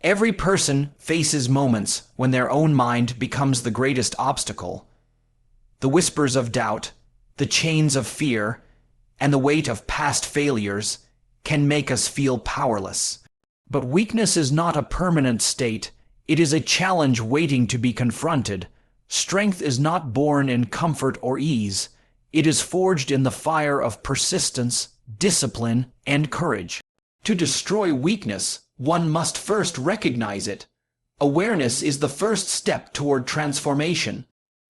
Every person faces moments when their own mind becomes the greatest obstacle. The whispers of doubt, the chains of fear, and the weight of past failures can make us feel powerless. But weakness is not a permanent state. It is a challenge waiting to be confronted. Strength is not born in comfort or ease. It is forged in the fire of persistence, discipline, and courage. To destroy weakness, one must first recognize it. Awareness is the first step toward transformation.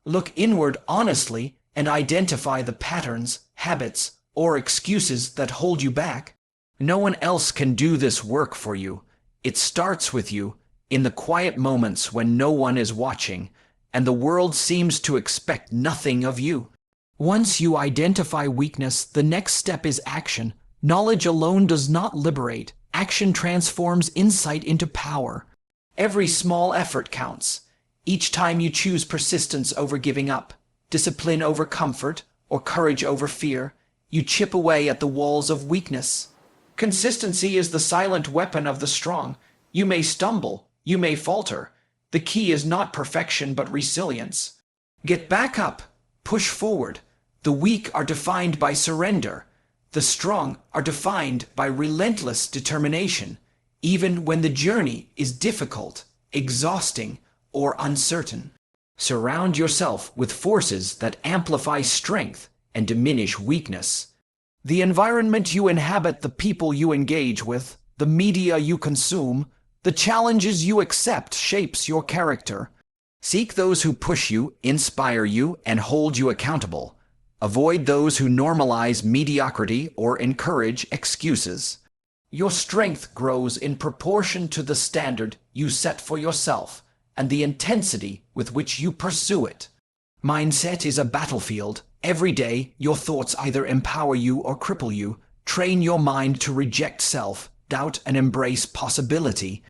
Look inward honestly and identify the patterns, habits, or excuses that hold you back. No one else can do this work for you. It starts with you, in the quiet moments when no one is watching, and the world seems to expect nothing of you. Once you identify weakness, the next step is action. Knowledge alone does not liberate. Action transforms insight into power. Every small effort counts. Each time you choose persistence over giving up, discipline over comfort, or courage over fear, you chip away at the walls of weakness. Consistency is the silent weapon of the strong. You may stumble, you may falter. The key is not perfection but resilience. Get back up, push forward. The weak are defined by surrender. The strong are defined by relentless determination, even when the journey is difficult, exhausting, or uncertain. Surround yourself with forces that amplify strength and diminish weakness. The environment you inhabit, the people you engage with, the media you consume, the challenges you accept shapes your character. Seek those who push you, inspire you, and hold you accountable. Avoid those who normalize mediocrity or encourage excuses. Your strength grows in proportion to the standard you set for yourself and the intensity with which you pursue it. Mindset is a battlefield. Every day, your thoughts either empower you or cripple you. Train your mind to reject self-doubt and embrace possibility.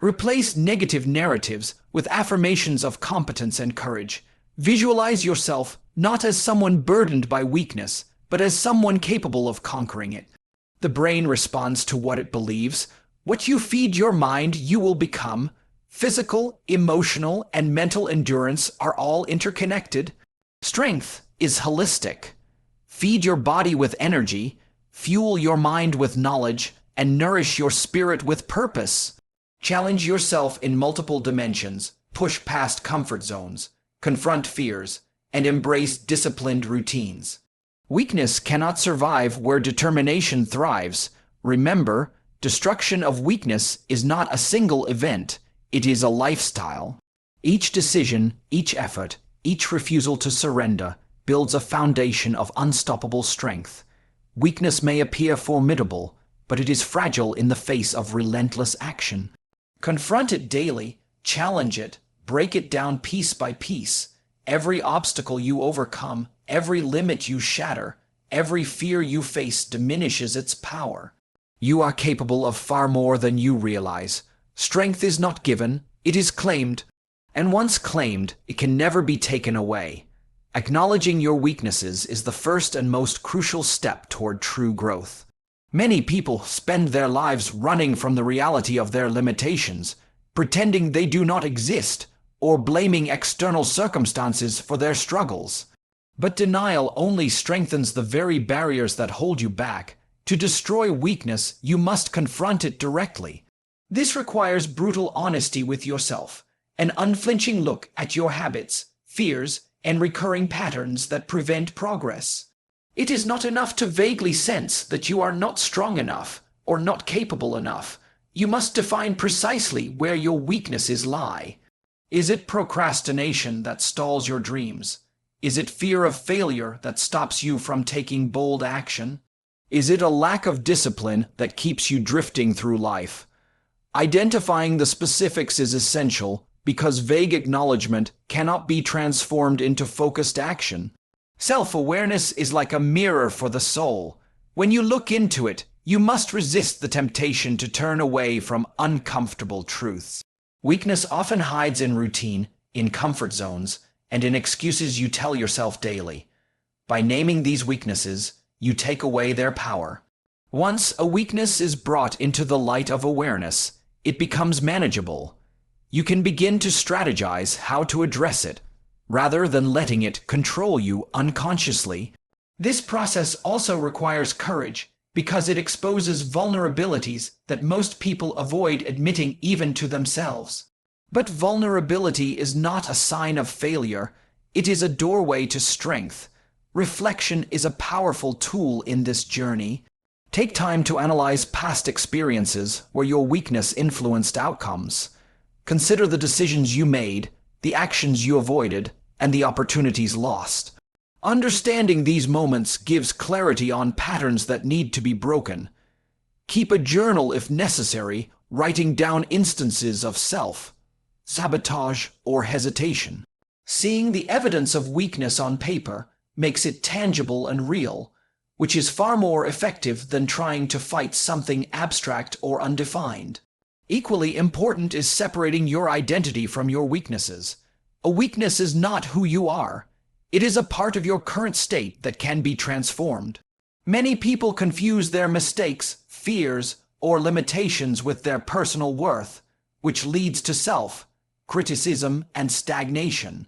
Replace negative narratives with affirmations of competence and courage. Visualize yourself not as someone burdened by weakness, but as someone capable of conquering it. The brain responds to what it believes. What you feed your mind, you will become. Physical, emotional, and mental endurance are all interconnected. Strength is holistic. Feed your body with energy, fuel your mind with knowledge, and nourish your spirit with purpose. Challenge yourself in multiple dimensions, push past comfort zones, confront fears, and embrace disciplined routines. Weakness cannot survive where determination thrives. Remember, destruction of weakness is not a single event, it is a lifestyle. Each decision, each effort, each refusal to surrender builds a foundation of unstoppable strength. Weakness may appear formidable, but it is fragile in the face of relentless action. Confront it daily, challenge it, break it down piece by piece. Every obstacle you overcome, every limit you shatter, every fear you face diminishes its power. You are capable of far more than you realize. Strength is not given, it is claimed. And once claimed, it can never be taken away. Acknowledging your weaknesses is the first and most crucial step toward true growth. Many people spend their lives running from the reality of their limitations, pretending they do not exist, or blaming external circumstances for their struggles. But denial only strengthens the very barriers that hold you back. To destroy weakness, you must confront it directly. This requires brutal honesty with yourself, an unflinching look at your habits, fears, and recurring patterns that prevent progress. It is not enough to vaguely sense that you are not strong enough or not capable enough. You must define precisely where your weaknesses lie. Is it procrastination that stalls your dreams? Is it fear of failure that stops you from taking bold action? Is it a lack of discipline that keeps you drifting through life? Identifying the specifics is essential because vague acknowledgement cannot be transformed into focused action. Self-awareness is like a mirror for the soul. When you look into it, you must resist the temptation to turn away from uncomfortable truths. Weakness often hides in routine, in comfort zones, and in excuses you tell yourself daily. By naming these weaknesses, you take away their power. Once a weakness is brought into the light of awareness, it becomes manageable. You can begin to strategize how to address it, rather than letting it control you unconsciously. This process also requires courage, because it exposes vulnerabilities that most people avoid admitting even to themselves. But vulnerability is not a sign of failure, it is a doorway to strength. Reflection is a powerful tool in this journey. Take time to analyze past experiences where your weakness influenced outcomes. Consider the decisions you made, the actions you avoided, and the opportunities lost. Understanding these moments gives clarity on patterns that need to be broken. Keep a journal if necessary, writing down instances of self-sabotage or hesitation. Seeing the evidence of weakness on paper makes it tangible and real, which is far more effective than trying to fight something abstract or undefined. Equally important is separating your identity from your weaknesses. A weakness is not who you are. It is a part of your current state that can be transformed. Many people confuse their mistakes, fears, or limitations with their personal worth, which leads to self-criticism and stagnation.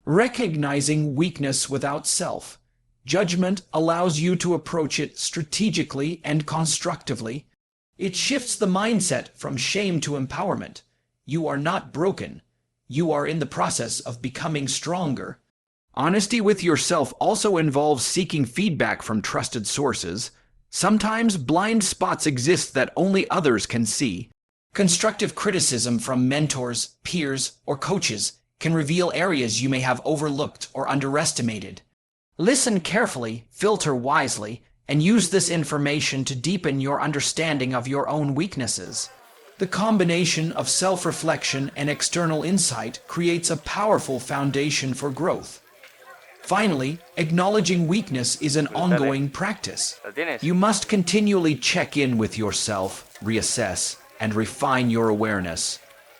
Recognizing weakness without self-judgment allows you to approach it strategically and constructively. It shifts the mindset from shame to empowerment. You are not broken. You are in the process of becoming stronger. Honesty with yourself also involves seeking feedback from trusted sources. Sometimes blind spots exist that only others can see. Constructive criticism from mentors, peers, or coaches can reveal areas you may have overlooked or underestimated. Listen carefully, filter wisely, and use this information to deepen your understanding of your own weaknesses. The combination of self-reflection and external insight creates a powerful foundation for growth. Finally, acknowledging weakness is an ongoing practice. You must continually check in with yourself, reassess, and refine your awareness.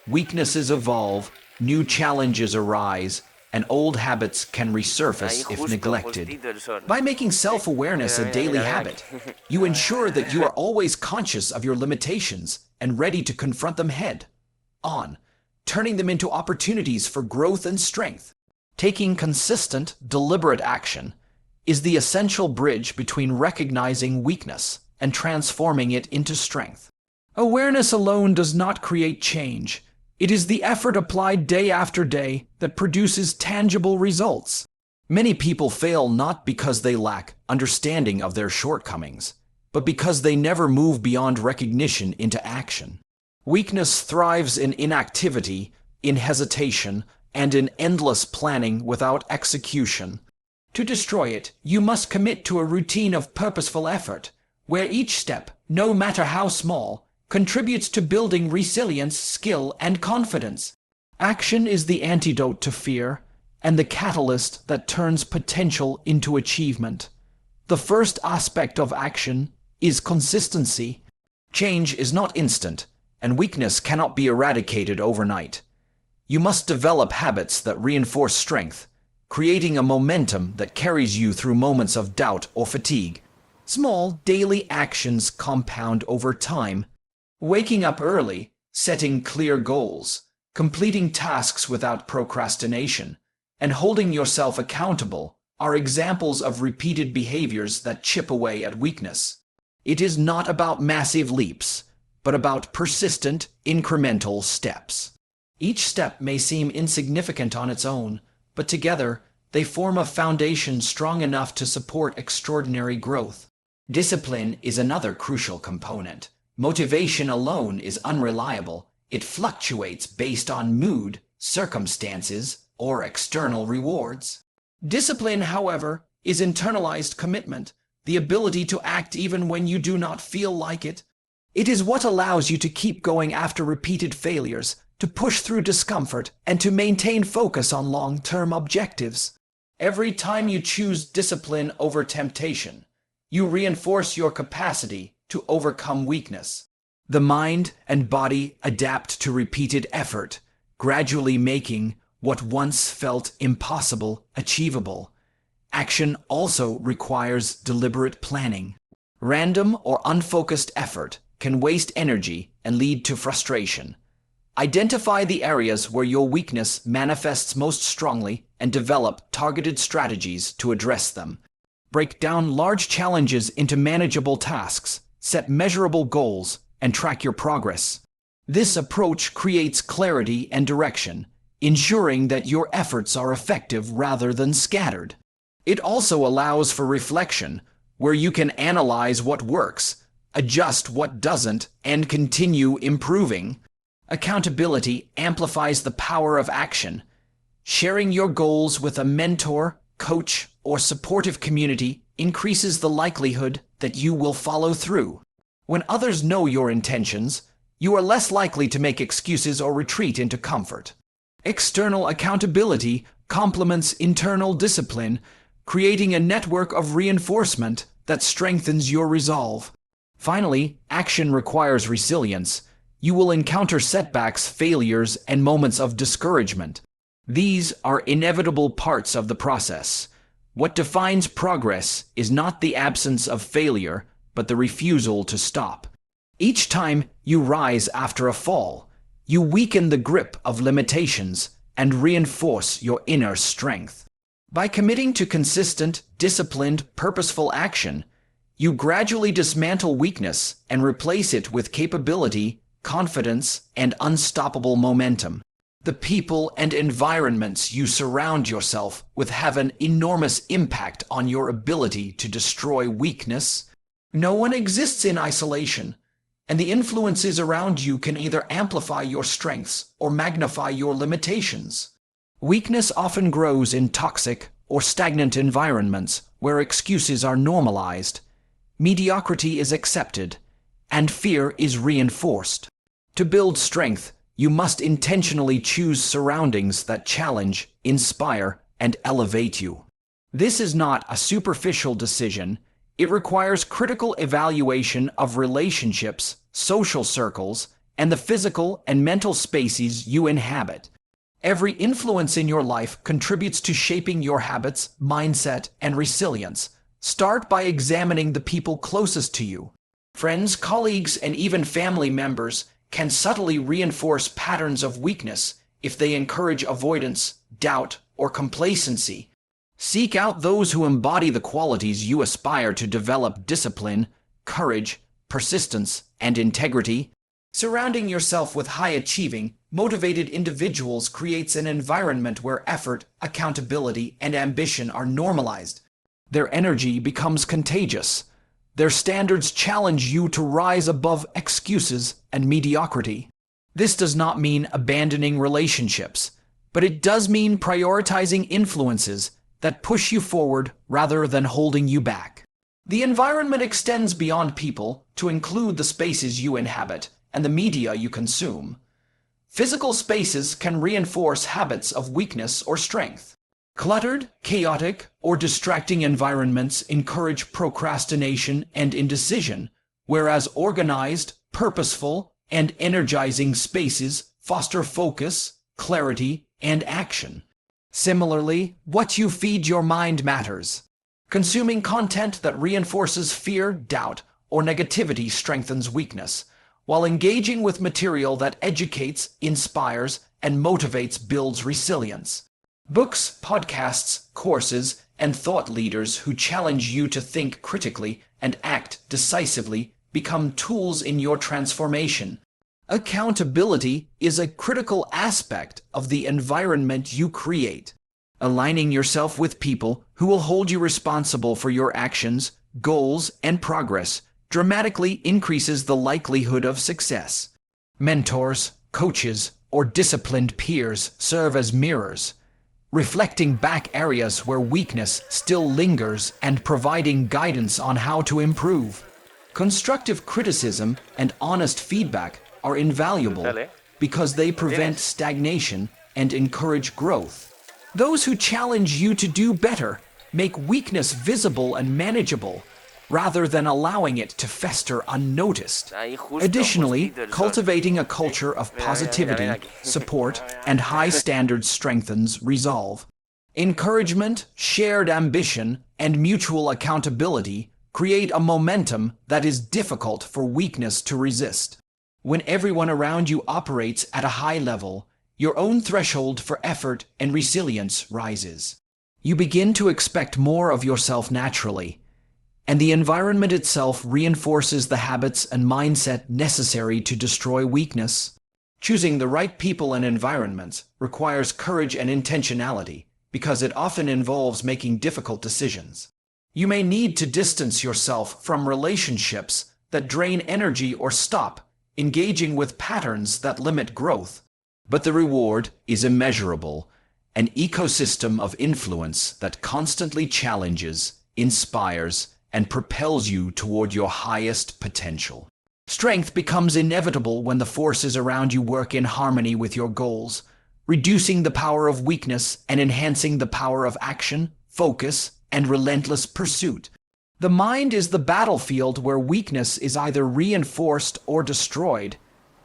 Weaknesses evolve, new challenges arise, and old habits can resurface if neglected. By making self-awareness a daily habit, you ensure that you are always conscious of your limitations and ready to confront them head-on, turning them into opportunities for growth and strength. Taking consistent, deliberate action is the essential bridge between recognizing weakness and transforming it into strength. Awareness alone does not create change. It is the effort applied day after day that produces tangible results. Many people fail not because they lack understanding of their shortcomings, but because they never move beyond recognition into action. Weakness thrives in inactivity, in hesitation, and in endless planning without execution. To destroy it, you must commit to a routine of purposeful effort, where each step, no matter how small, contributes to building resilience, skill, and confidence. Action is the antidote to fear, and the catalyst that turns potential into achievement. The first aspect of action is consistency. Change is not instant, and weakness cannot be eradicated overnight. You must develop habits that reinforce strength, creating a momentum that carries you through moments of doubt or fatigue. Small, daily actions compound over time. Waking up early, setting clear goals, completing tasks without procrastination, and holding yourself accountable are examples of repeated behaviors that chip away at weakness. It is not about massive leaps, but about persistent, incremental steps. Each step may seem insignificant on its own, but together they form a foundation strong enough to support extraordinary growth. Discipline is another crucial component. Motivation alone is unreliable. It fluctuates based on mood, circumstances, or external rewards. Discipline, however, is internalized commitment, the ability to act even when you do not feel like it. It is what allows you to keep going after repeated failures, to push through discomfort, and to maintain focus on long-term objectives. Every time you choose discipline over temptation, you reinforce your capacity to overcome weakness. The mind and body adapt to repeated effort, gradually making what once felt impossible achievable. Action also requires deliberate planning. Random or unfocused effort can waste energy and lead to frustration. Identify the areas where your weakness manifests most strongly and develop targeted strategies to address them. Break down large challenges into manageable tasks, set measurable goals, and track your progress. This approach creates clarity and direction, ensuring that your efforts are effective rather than scattered. It also allows for reflection, where you can analyze what works, adjust what doesn't, and continue improving. Accountability amplifies the power of action. Sharing your goals with a mentor, coach, or supportive community increases the likelihood that you will follow through. When others know your intentions, you are less likely to make excuses or retreat into comfort. External accountability complements internal discipline, creating a network of reinforcement that strengthens your resolve. Finally, action requires resilience. You will encounter setbacks, failures, and moments of discouragement. These are inevitable parts of the process. What defines progress is not the absence of failure, but the refusal to stop. Each time you rise after a fall, you weaken the grip of limitations and reinforce your inner strength. By committing to consistent, disciplined, purposeful action, you gradually dismantle weakness and replace it with capability, confidence, and unstoppable momentum. The people and environments you surround yourself with have an enormous impact on your ability to destroy weakness. No one exists in isolation, and the influences around you can either amplify your strengths or magnify your limitations. Weakness often grows in toxic or stagnant environments where excuses are normalized, mediocrity is accepted, and fear is reinforced. To build strength, you must intentionally choose surroundings that challenge, inspire, and elevate you. This is not a superficial decision. It requires critical evaluation of relationships, social circles, and the physical and mental spaces you inhabit. Every influence in your life contributes to shaping your habits, mindset, and resilience. Start by examining the people closest to you. Friends, colleagues, and even family members can subtly reinforce patterns of weakness if they encourage avoidance, doubt, or complacency. Seek out those who embody the qualities you aspire to develop: discipline, courage, persistence, and integrity. Surrounding yourself with high-achieving, motivated individuals creates an environment where effort, accountability, and ambition are normalized. Their energy becomes contagious. Their standards challenge you to rise above excuses and mediocrity. This does not mean abandoning relationships, but it does mean prioritizing influences that push you forward rather than holding you back. The environment extends beyond people to include the spaces you inhabit and the media you consume. Physical spaces can reinforce habits of weakness or strength. Cluttered, chaotic, or distracting environments encourage procrastination and indecision, whereas organized, purposeful, and energizing spaces foster focus, clarity, and action. Similarly, what you feed your mind matters. Consuming content that reinforces fear, doubt, or negativity strengthens weakness, while engaging with material that educates, inspires, and motivates builds resilience. Books, podcasts, courses, and thought leaders who challenge you to think critically and act decisively become tools in your transformation. Accountability is a critical aspect of the environment you create. Aligning yourself with people who will hold you responsible for your actions, goals, and progress dramatically increases the likelihood of success. Mentors, coaches, or disciplined peers serve as mirrors, reflecting back areas where weakness still lingers and providing guidance on how to improve. Constructive criticism and honest feedback are invaluable because they prevent stagnation and encourage growth. Those who challenge you to do better make weakness visible and manageable, rather than allowing it to fester unnoticed. Additionally, cultivating a culture of positivity, support, and high standards strengthens resolve. Encouragement, shared ambition, and mutual accountability create a momentum that is difficult for weakness to resist. When everyone around you operates at a high level, your own threshold for effort and resilience rises. You begin to expect more of yourself naturally, and the environment itself reinforces the habits and mindset necessary to destroy weakness. Choosing the right people and environments requires courage and intentionality because it often involves making difficult decisions. You may need to distance yourself from relationships that drain energy or stop engaging with patterns that limit growth. But the reward is immeasurable, an ecosystem of influence that constantly challenges, inspires, and propels you toward your highest potential. Strength becomes inevitable when the forces around you work in harmony with your goals, reducing the power of weakness and enhancing the power of action, focus, and relentless pursuit. The mind is the battlefield where weakness is either reinforced or destroyed,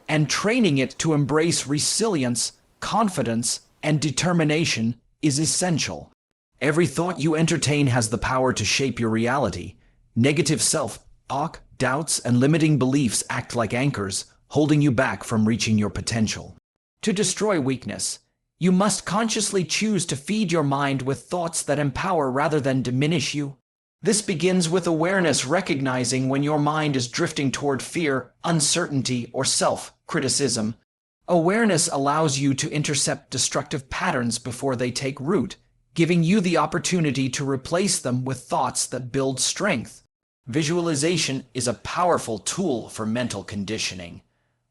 and training it to embrace resilience, confidence, and determination is essential. Every thought you entertain has the power to shape your reality. Negative self-talk, doubts, and limiting beliefs act like anchors, holding you back from reaching your potential. To destroy weakness, you must consciously choose to feed your mind with thoughts that empower rather than diminish you. This begins with awareness, recognizing when your mind is drifting toward fear, uncertainty, or self-criticism. Awareness allows you to intercept destructive patterns before they take root, giving you the opportunity to replace them with thoughts that build strength. Visualization is a powerful tool for mental conditioning.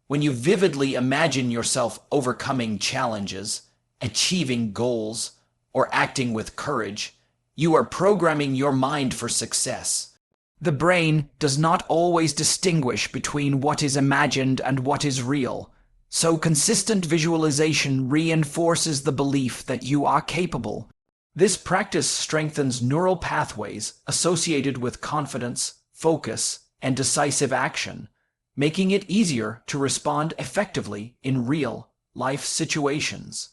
When you vividly imagine yourself overcoming challenges, achieving goals, or acting with courage, you are programming your mind for success. The brain does not always distinguish between what is imagined and what is real, so consistent visualization reinforces the belief that you are capable. This practice strengthens neural pathways associated with confidence, focus, and decisive action, making it easier to respond effectively in real-life situations.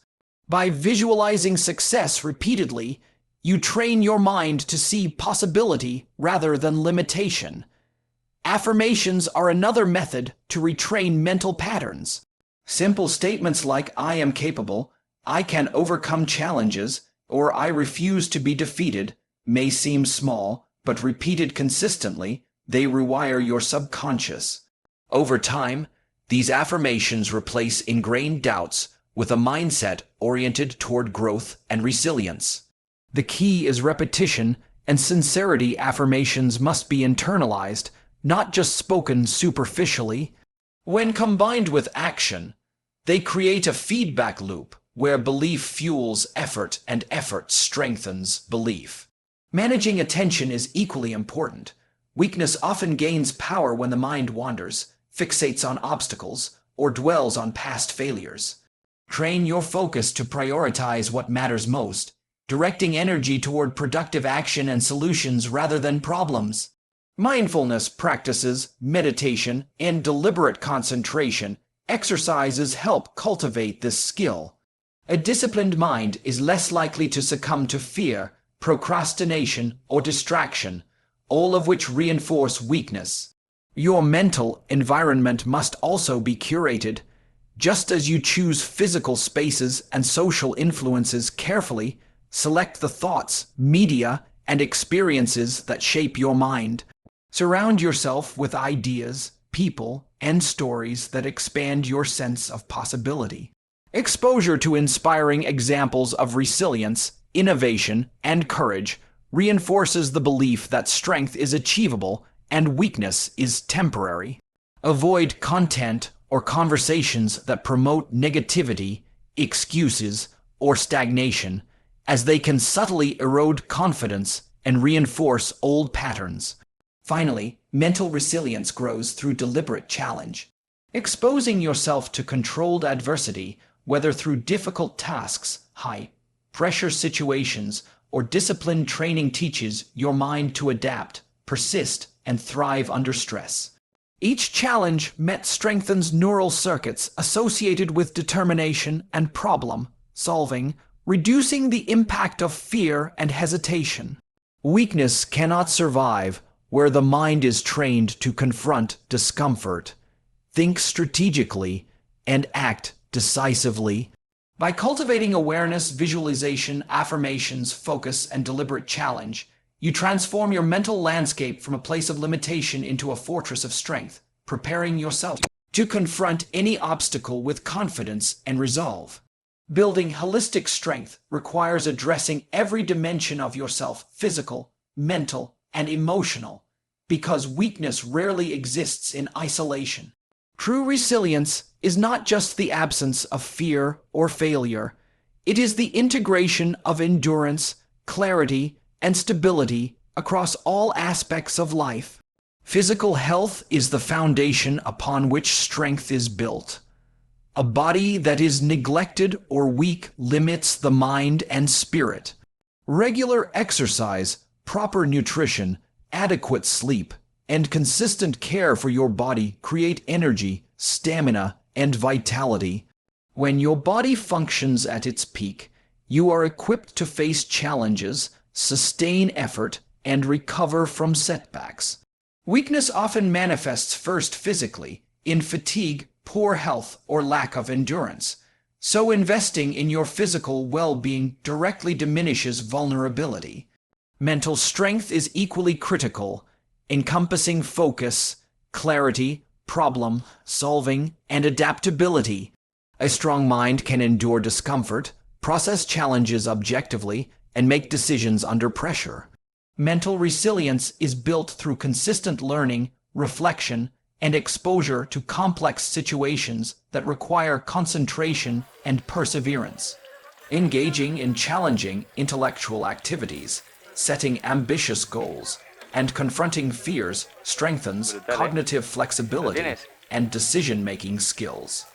By visualizing success repeatedly, you train your mind to see possibility rather than limitation. Affirmations are another method to retrain mental patterns. Simple statements like "I am capable," "I can overcome challenges," or "I refuse to be defeated" may seem small, but repeated consistently, they rewire your subconscious. Over time, these affirmations replace ingrained doubts with a mindset oriented toward growth and resilience. The key is repetition, and sincerity. Affirmations must be internalized, not just spoken superficially. When combined with action, they create a feedback loop where belief fuels effort and effort strengthens belief. Managing attention is equally important. Weakness often gains power when the mind wanders, fixates on obstacles, or dwells on past failures. Train your focus to prioritize what matters most, directing energy toward productive action and solutions rather than problems. Mindfulness practices, meditation, and deliberate concentration exercises help cultivate this skill. A disciplined mind is less likely to succumb to fear, procrastination, or distraction, all of which reinforce weakness. Your mental environment must also be curated. Just as you choose physical spaces and social influences carefully, select the thoughts, media, and experiences that shape your mind. Surround yourself with ideas, people, and stories that expand your sense of possibility. Exposure to inspiring examples of resilience, innovation, and courage reinforces the belief that strength is achievable and weakness is temporary. Avoid content or conversations that promote negativity, excuses, or stagnation, as they can subtly erode confidence and reinforce old patterns. Finally, mental resilience grows through deliberate challenge. Exposing yourself to controlled adversity, whether through difficult tasks, high-pressure situations, or disciplined training, teaches your mind to adapt, persist, and thrive under stress. Each challenge met strengthens neural circuits associated with determination and problem-solving, reducing the impact of fear and hesitation. Weakness cannot survive where the mind is trained to confront discomfort, think strategically, and act decisively. By cultivating awareness, visualization, affirmations, focus, and deliberate challenge, you transform your mental landscape from a place of limitation into a fortress of strength, preparing yourself to confront any obstacle with confidence and resolve. Building holistic strength requires addressing every dimension of yourself, physical, mental, and emotional, because weakness rarely exists in isolation. True resilience is not just the absence of fear or failure. It is the integration of endurance, clarity, and stability across all aspects of life. Physical health is the foundation upon which strength is built. A body that is neglected or weak limits the mind and spirit. Regular exercise, proper nutrition, adequate sleep, and consistent care for your body create energy, stamina, and vitality. When your body functions at its peak, you are equipped to face challenges, sustain effort, and recover from setbacks. Weakness often manifests first physically, in fatigue, poor health, or lack of endurance. So investing in your physical well-being directly diminishes vulnerability. Mental strength is equally critical, encompassing focus, clarity, problem solving, and adaptability. A strong mind can endure discomfort, process challenges objectively, and make decisions under pressure. Mental resilience is built through consistent learning, reflection, and exposure to complex situations that require concentration and perseverance. Engaging in challenging intellectual activities, setting ambitious goals, and confronting fears strengthens cognitive flexibility and decision-making skills.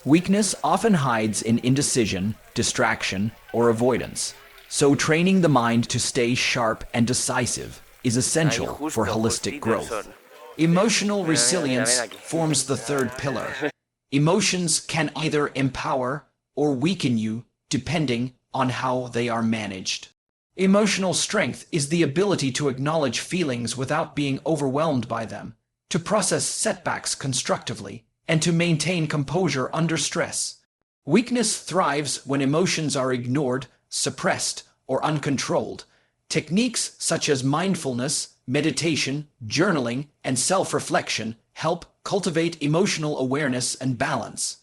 Weakness often hides in indecision, distraction, or avoidance, so training the mind to stay sharp and decisive is essential for holistic growth. Emotional resilience forms the third pillar. Emotions can either empower or weaken you depending on how they are managed. Emotional strength is the ability to acknowledge feelings without being overwhelmed by them, to process setbacks constructively, and to maintain composure under stress. Weakness thrives when emotions are ignored, suppressed, or uncontrolled. Techniques such as mindfulness, meditation, journaling, and self-reflection help cultivate emotional awareness and balance.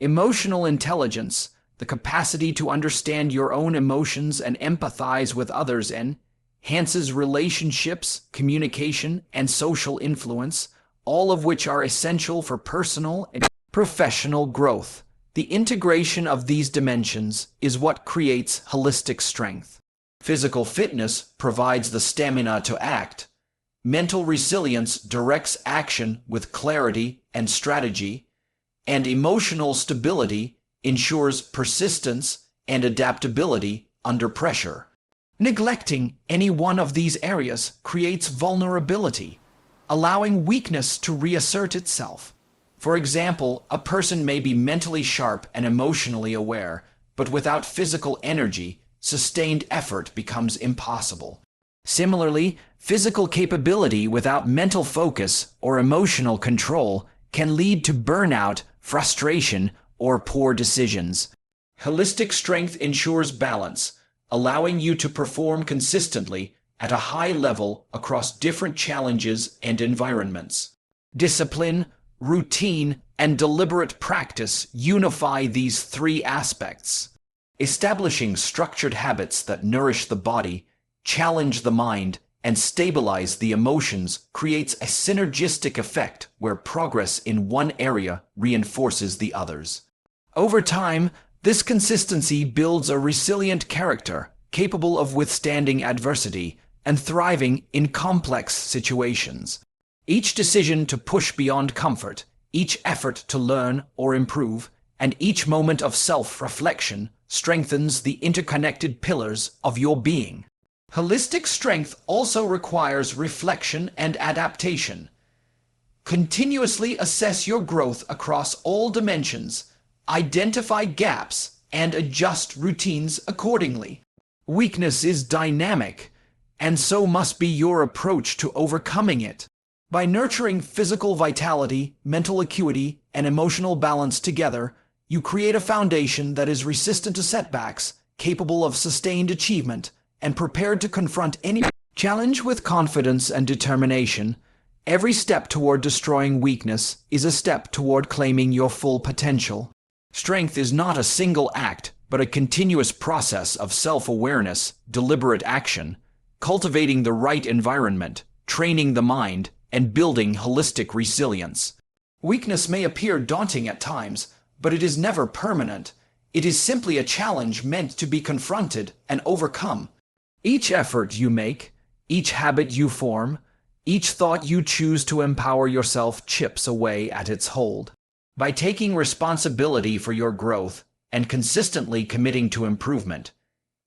Emotional intelligence, the capacity to understand your own emotions and empathize with others, enhances relationships, communication, and social influence, all of which are essential for personal and professional growth. The integration of these dimensions is what creates holistic strength. Physical fitness provides the stamina to act. Mental resilience directs action with clarity and strategy, and emotional stability ensures persistence and adaptability under pressure. Neglecting any one of these areas creates vulnerability, allowing weakness to reassert itself. For example, a person may be mentally sharp and emotionally aware, but without physical energy, sustained effort becomes impossible. Similarly, physical capability without mental focus or emotional control can lead to burnout, frustration, or poor decisions. Holistic strength ensures balance, allowing you to perform consistently at a high level across different challenges and environments. Discipline, routine, and deliberate practice unify these three aspects. Establishing structured habits that nourish the body, challenge the mind, and stabilize the emotions creates a synergistic effect where progress in one area reinforces the others. Over time, this consistency builds a resilient character capable of withstanding adversity and thriving in complex situations. Each decision to push beyond comfort, each effort to learn or improve, and each moment of self-reflection strengthens the interconnected pillars of your being. Holistic strength also requires reflection and adaptation. Continuously assess your growth across all dimensions, identify gaps, and adjust routines accordingly. Weakness is dynamic. And so must be your approach to overcoming it. By nurturing physical vitality, mental acuity, and emotional balance together, you create a foundation that is resistant to setbacks, capable of sustained achievement, and prepared to confront any challenge with confidence and determination. Every step toward destroying weakness is a step toward claiming your full potential. Strength is not a single act, but a continuous process of self-awareness, deliberate action, cultivating the right environment, training the mind, and building holistic resilience. Weakness may appear daunting at times, but it is never permanent. It is simply a challenge meant to be confronted and overcome. Each effort you make, each habit you form, each thought you choose to empower yourself chips away at its hold. By taking responsibility for your growth and consistently committing to improvement,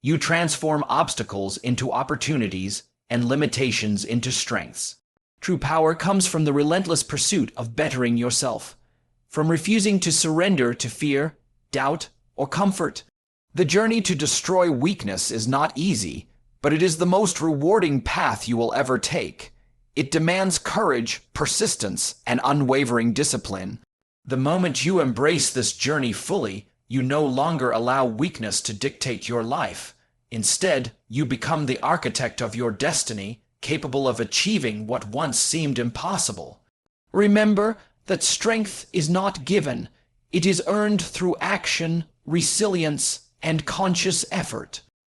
you transform obstacles into opportunities and limitations into strengths. True power comes from the relentless pursuit of bettering yourself, from refusing to surrender to fear, doubt, or comfort. The journey to destroy weakness is not easy, but it is the most rewarding path you will ever take. It demands courage, persistence, and unwavering discipline. The moment you embrace this journey fully, you no longer allow weakness to dictate your life. Instead, you become the architect of your destiny, capable of achieving what once seemed impossible. Remember that strength is not given. It is earned through action, resilience, and conscious effort.